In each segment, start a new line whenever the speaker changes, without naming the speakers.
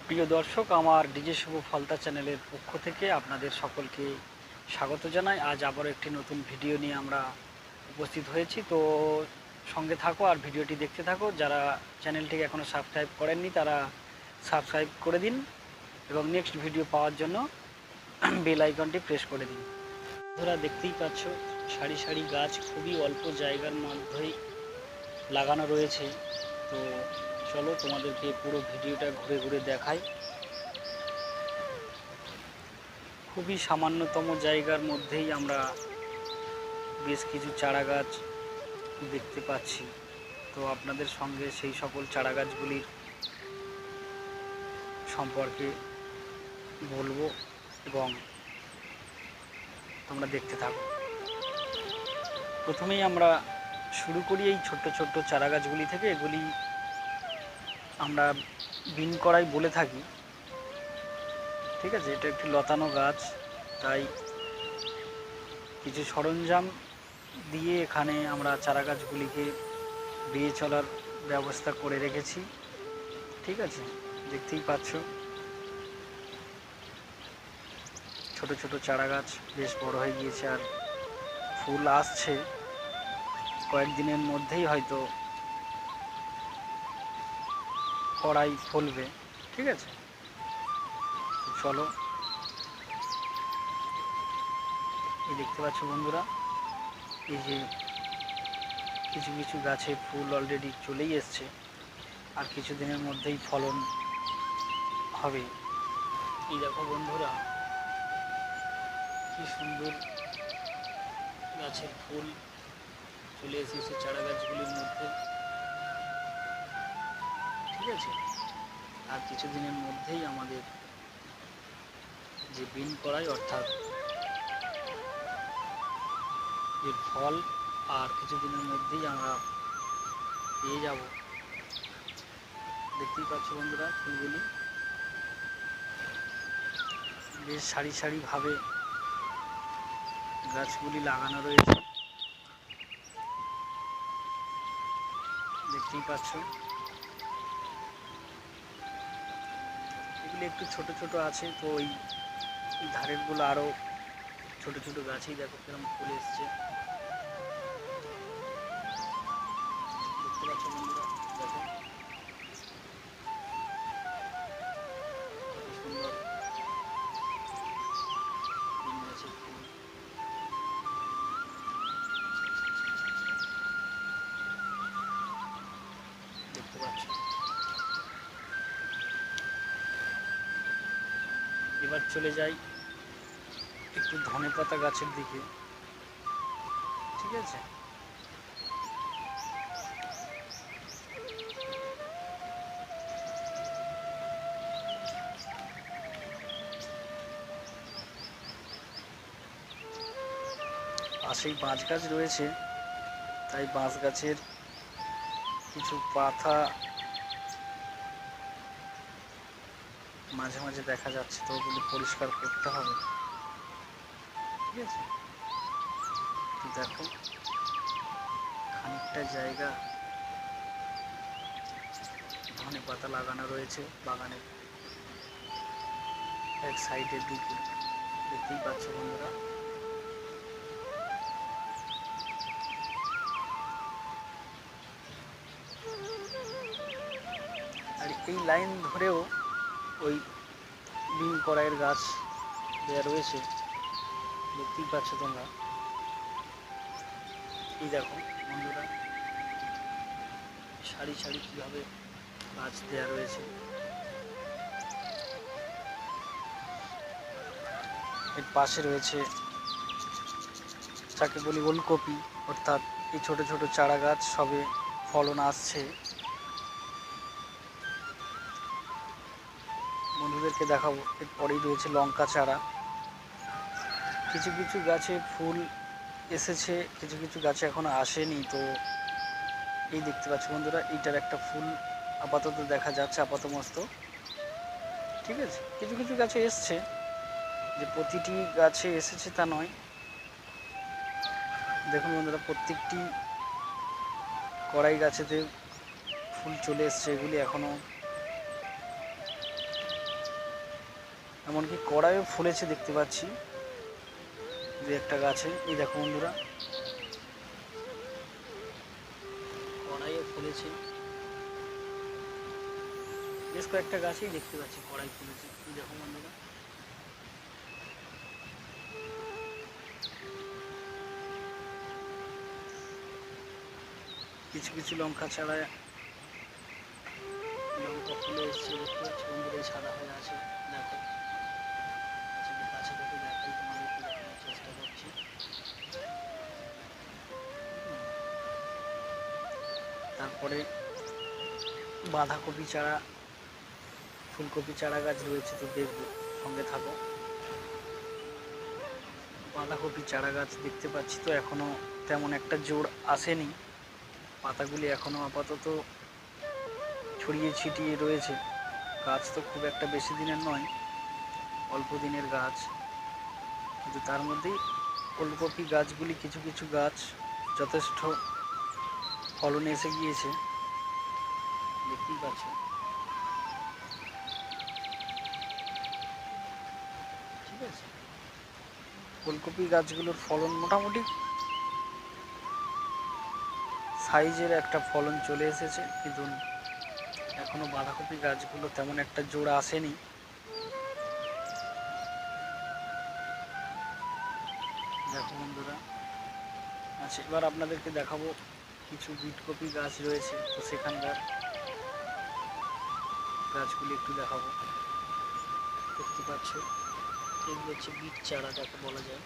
প্রিয় দর্শক, আমার ডিজে শুভ ফলতা চ্যানেলের পক্ষ থেকে আপনাদের সকলকে স্বাগত জানাই। আজ আবারও একটি নতুন ভিডিও নিয়ে আমরা উপস্থিত হয়েছি। তো সঙ্গে থাকো আর ভিডিওটি দেখতে থাকো। যারা চ্যানেলটিকে এখনও সাবস্ক্রাইব করেননি তারা সাবস্ক্রাইব করে দিন এবং নেক্সট ভিডিও পাওয়ার জন্য বেল আইকনটি প্রেস করে দিন। বন্ধুরা, দেখতেই পাচ্ছ সারি সারি গাছ খুবই অল্প জায়গার মধ্যেই লাগানো রয়েছে। তো চলো তোমাদেরকে পুরো ভিডিওটা ঘুরে ঘুরে দেখাই। খুবই সামান্যতম জায়গার মধ্যেই আমরা বেশ কিছু চারা গাছ দেখতে পাচ্ছি। তো আপনাদের সঙ্গে সেই সকল চারা গাছগুলির সম্পর্কে বলবো এবং তোমরা দেখতে থাকো। প্রথমেই আমরা শুরু করি এই ছোট্ট ছোট্ট চারা গাছগুলি থেকে। এগুলি আমরা বিন করাই বলে থাকি, ঠিক আছে। এটা একটি লতানো গাছ, তাই কিছু সরঞ্জাম দিয়ে এখানে আমরা চারা গাছগুলিকে বেয়ে চলার ব্যবস্থা করে রেখেছি, ঠিক আছে। দেখতেই পাচ্ছ ছোট ছোট চারা গাছ বেশ বড় হয়ে গিয়েছে আর ফুল আসছে। কয়েকদিনের মধ্যেই হয়তো কড়াই ফলবে, ঠিক আছে। চলো, এই দেখতে পাচ্ছ বন্ধুরা, এই যে কিছু কিছু গাছে ফুল অলরেডি চলেই এসছে আর কিছুদিনের মধ্যেই ফলন হবে। এই দেখো বন্ধুরা, কি সুন্দর গাছের ফুল চলে এসেছে চারা গাছগুলির মধ্যে, ঠিক আছে। আর কিছুদিনের মধ্যেই আমাদের যে বিন করাই অর্থাৎ এর ফল আর কিছুদিনের মধ্যেই আমরা পেয়ে যাব। দেখতেই পাচ্ছ বন্ধুরা, ফুলগুলি বেশ সারি সারিভাবে গাছগুলি লাগানো রয়েছে, দেখতেই পাচ্ছ। এগুলি একটু ছোট ছোট আছে, তো এই ধারেরগুলো আরও ছোট ছোট গাছেই দেখো কিরকম ফুল এসছে, দেখতে পাচ্ছ বন্ধুরা। দেখো কত সুন্দর ফুল গাছের ফুল। দেখতে পাচ্ছ। এবার চলে যাই একটু ধনেপাতা গাছের দিকে, ঠিক আছে। পাশেই বাঁশ গাছ রয়েছে, তাই বাঁশ গাছের কিছু পাতা মাঝে মাঝে দেখা যাচ্ছে, তো ওগুলি পরিষ্কার করতে হবে, ঠিক আছে। তো দেখো খানিকটা জায়গা ধনে পাতা লাগানো রয়েছে বাগানের এক সাইডের দিকে, দেখতেই পাচ্ছ বন্ধুরা। আর এই লাইন ধরেও ওই বিন কড়াইয়ের গাছ দেওয়া রয়েছে, দেখতেই পাচ্ছ তোমরা। এই দেখো বন্ধুরা, সারি সারি কীভাবে গাছ দেওয়া রয়েছে। এর পাশে রয়েছে যাকে বলি ওলকপি, অর্থাৎ এই ছোট ছোট চারা গাছ সবে ফলন আসছে। বন্ধুদেরকে দেখাবো। এরপরেই রয়েছে লঙ্কা চারা। কিছু কিছু গাছে ফুল এসেছে, কিছু কিছু গাছে এখনো আসেনি। তো এই দেখতে পাচ্ছ বন্ধুরা, এইটার একটা ফুল আপাতত দেখা যাচ্ছে আপাতমস্তক, ঠিক আছে। কিছু কিছু গাছে এসছে, যে প্রতিটি গাছে এসেছে তা নয়। দেখুন বন্ধুরা, প্রত্যেকটি কড়াই গাছেতে ফুল চলে এসছে। এগুলি এখনো এমনকি কড়াইও ফুলেছে দেখতে পাচ্ছি দু একটা গাছে। এই দেখো বন্ধুরা, কড়াইও ফুলেছে, বেশ কয়েকটা গাছেই দেখতে পাচ্ছি কড়াই ফুলেছে। এই দেখো বন্ধুরা, কিছু কিছু লঙ্কা ছাড়া লঙ্কা ফুলে এসছে দেখতে পাচ্ছি বন্ধুরা, এই সাদা হয়ে আছে। দেখো কাছে থেকে দেখাই, তোমাদেরকে দেখানোর চেষ্টা করছি। তারপরে বাঁধাকপি চারা, ফুলকপি চারা গাছ রয়েছে, তো দেখবো, সঙ্গে থাকো। বাঁধাকপি চারা গাছ দেখতে পাচ্ছি, তো এখনো তেমন একটা জোর আসেনি, পাতাগুলি এখনো আপাতত ছড়িয়ে ছিটিয়ে রয়েছে। গাছ তো খুব একটা বেশি দিনের নয়, অল্প দিনের গাছ, কিন্তু তার মধ্যেই ফুলকপি গাছগুলি কিছু কিছু গাছ যথেষ্ট ফলন এসে গিয়েছে, দেখতেই পাচ্ছ। ঠিক আছে, ফুলকপি গাছগুলোর ফলন মোটামুটি সাইজের একটা ফলন চলে এসেছে, কিন্তু এখনো বাঁধাকপি গাছগুলো তেমন একটা জোড়া আসেনি। দেখো বন্ধুরা, আচ্ছা এবার আপনাদেরকে দেখাবো কিছু বিটকপি গাছ রয়েছে, তো সেখানকার গাছগুলি একটু দেখাবো। দেখতে পাচ্ছ এগুলো হচ্ছে বিট চারা যাকে বলা যায়।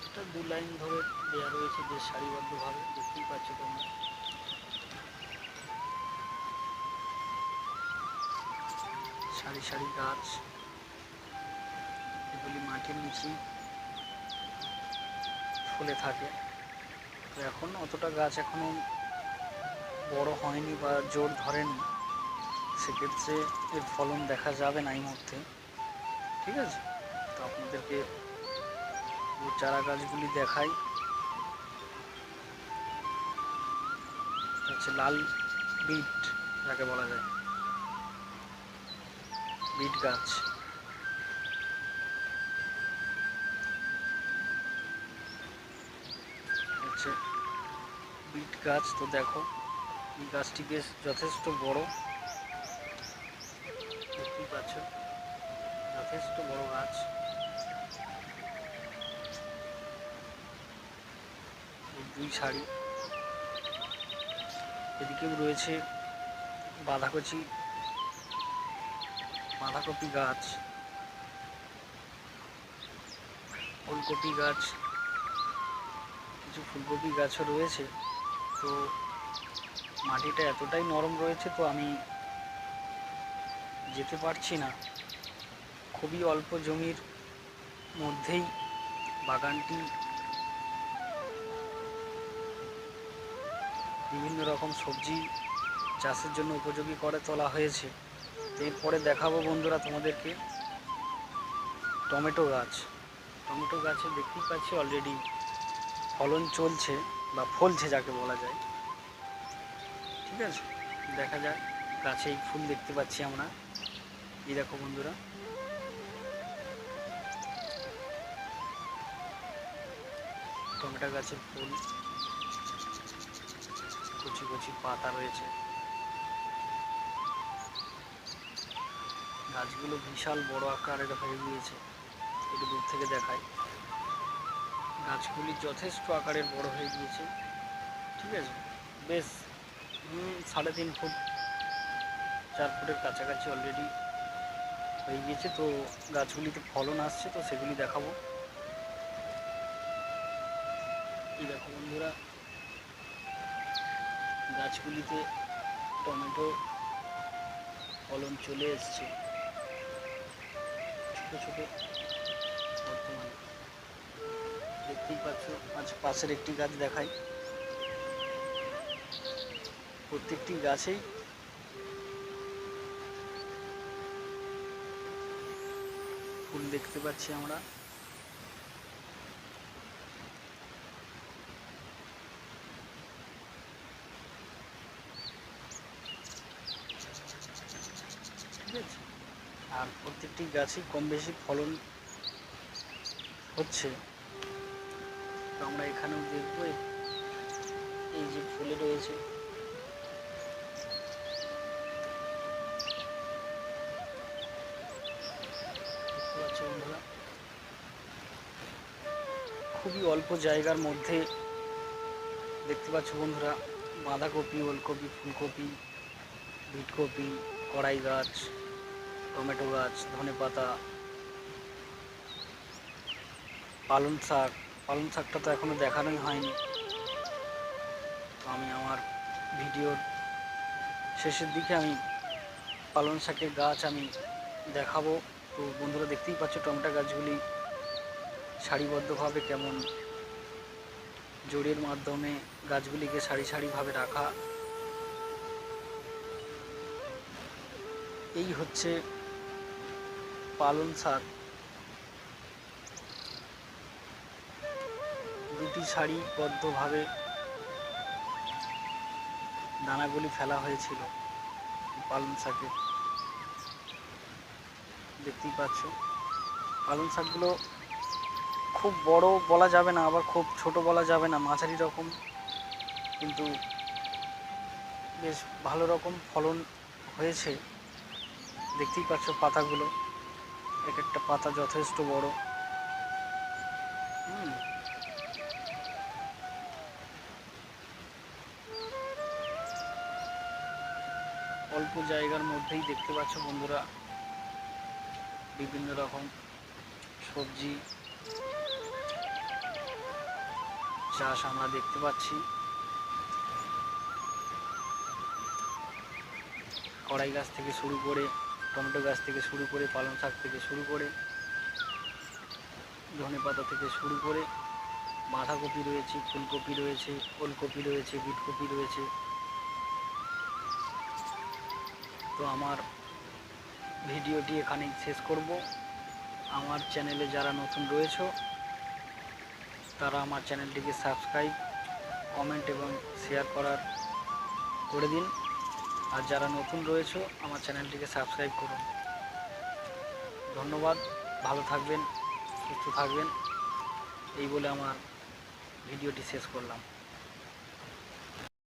এটা দু লাইন ধরে দেওয়া রয়েছে বেশ সারিবদ্ধভাবে, দেখতেই পাচ্ছ তোমরা। সারি সারি গাছ, এগুলি মাটির নিচেই ফুলে থাকে। তো এখন অতটা গাছ এখনো বড় হয়নি বা জোর ধরেনি, সেক্ষেত্রে এর ফলন দেখা যাবে না এই মুহূর্তে। ঠিক আছে, তো আপনাদেরকে চারা গাছগুলি দেখাই। হচ্ছে লাল বিট যাকে বলা যায়, বিট গাছ। হচ্ছে বিট গাছ, তো দেখো এই গাছটি বেশ যথেষ্ট বড়, দেখতেই পাচ্ছ, যথেষ্ট বড় গাছ। দুই সারি, এদিকেও রয়েছে বাঁধাকপি গাছ, ফুলকপি গাছ, কিছু ফুলকপি গাছও রয়েছে। তো মাটিটা এতটাই নরম রয়েছে, তো আমি যেতে পারছি না। খুবই অল্প জমির মধ্যেই বাগানটি বিভিন্ন রকম সবজি চাষের জন্য উপযোগী করে তোলা হয়েছে। এরপরে দেখাবো বন্ধুরা তোমাদেরকে টমেটো গাছ। টমেটো গাছে দেখতেই পাচ্ছি অলরেডি ফলন চলছে বা ফলছে যাকে বলা যায়। ঠিক আছে, দেখা যাক, গাছেই ফুল দেখতে পাচ্ছি আমরা। এই দেখো বন্ধুরা, টমেটো গাছের ফুল, কচি কচি পাতা রয়েছে। গাছগুলো বিশাল বড় আকারের হয়ে গিয়েছে, একটু দূর থেকে দেখাই। গাছগুলি যথেষ্ট আকারের বড় হয়ে গিয়েছে। ঠিক আছে, বেশ 3.5 ফুট 4 ফুটের কাছাকাছি অলরেডি হয়ে গিয়েছে। তো গাছগুলিতে ফলন আসছে, তো সেগুলি দেখাবো। এই দেখো বন্ধুরা, গাছগুলিতে টমেটো ফলন চলে এসছে ছোট ছোট বর্তমানে, দেখতেই পাচ্ছ। আজ পাশের একটি গাছ দেখাই, প্রত্যেকটি গাছেই ফুল দেখতে পাচ্ছি আমরা। আর প্রত্যেকটি গাছই কম বেশি ফলন হচ্ছে। তো আমরা এখানেও দেখবো এই যে ফুলে রয়েছে, দেখতে পাচ্ছ বন্ধুরা, খুবই অল্প জায়গার মধ্যে দেখতে পাচ্ছ বন্ধুরা, বাঁধাকপি, ওলকপি, ফুলকপি, বিটকপি, কড়াই গাছ, টমেটো গাছ, ধনেপাতা, পালং শাক। পালং শাকটা তো এখনো দেখানোই হয়নি, তো আমি আমার ভিডিওর শেষের দিকে আমি পালং শাকের গাছ আমি দেখাবো। তো বন্ধুরা দেখতেই পাচ্ছ টমেটো গাছগুলি সারিবদ্ধভাবে কেমন জড়ির মাধ্যমে গাছগুলিকে সারি সারিভাবে রাখা। এই হচ্ছে পালং শাক, দুটি সারিবদ্ধভাবে দানাগুলি ফেলা হয়েছিল পালং শাকের। দেখতেই পাচ্ছ পালং শাকগুলো খুব বড় বলা যাবে না, আবার খুব ছোট বলা যাবে না, মাঝারি রকম, কিন্তু বেশ ভালো রকম ফলন হয়েছে। দেখতেই পাচ্ছ পাতাগুলো, এক একটা পাতা যথেষ্ট বড়। অল্প জায়গার মধ্যেই দেখতে পাচ্ছ বন্ধুরা বিভিন্ন রকম সবজি চাষ আমরা দেখতে পাচ্ছি। কড়াই গাছ থেকে শুরু করে, টমেটো গাছ থেকে শুরু করে, পালং শাক থেকে শুরু করে, ধনেপাতা থেকে শুরু করে, বাঁধাকপি রয়েছে, ফুলকপি রয়েছে, ওলকপি রয়েছে, বিটকপি রয়েছে। তো আমার ভিডিওটি এখানেই শেষ করব। আমার চ্যানেলে যারা নতুন রয়েছে তারা আমার চ্যানেলটিকে সাবস্ক্রাইব, কমেন্ট এবং শেয়ার করে দিন। আর যারা নতুন রয়েছে আমার চ্যানেলটিকে সাবস্ক্রাইব করুন। ধন্যবাদ, ভালো থাকবেন, সুস্থ থাকবেন, এই বলে আমার ভিডিওটি শেষ করলাম।